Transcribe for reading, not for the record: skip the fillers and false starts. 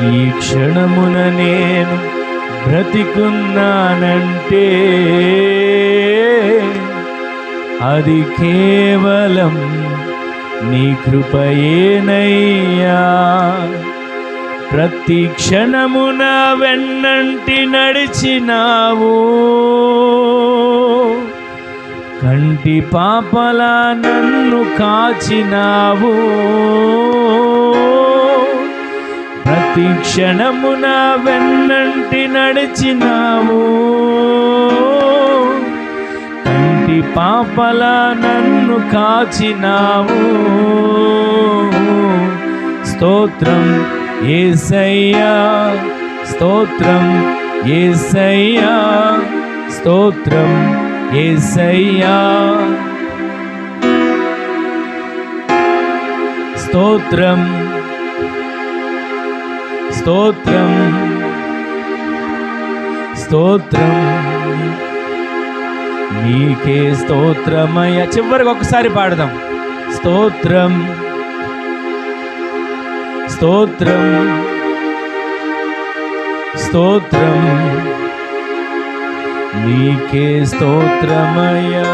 ఈ క్షణమున నేను బ్రతికున్నానంటే అది కేవలం నీ కృపయేనయ్యా. ప్రతి క్షణమున వెన్నంటి నడిచినావు, కంటి పాపలా నన్ను కాచినావు. ప్రతి క్షణమున వెన్నంటి నడిచినావు, కంటి పాపలా నన్ను కాచినావు. స్తోత్రం యేసయ్యా, స్తోత్రం యేసయ్యా, స్తోత్రం యేసయ్యా, స్తోత్రం స్తోత్రం స్తోత్రం నీకే స్తోత్రమయ్య. చివరికి ఒకసారి పాడదాం. స్తోత్రం స్తోత్రం స్తోత్రం నీకే స్తోత్రమయ్యా.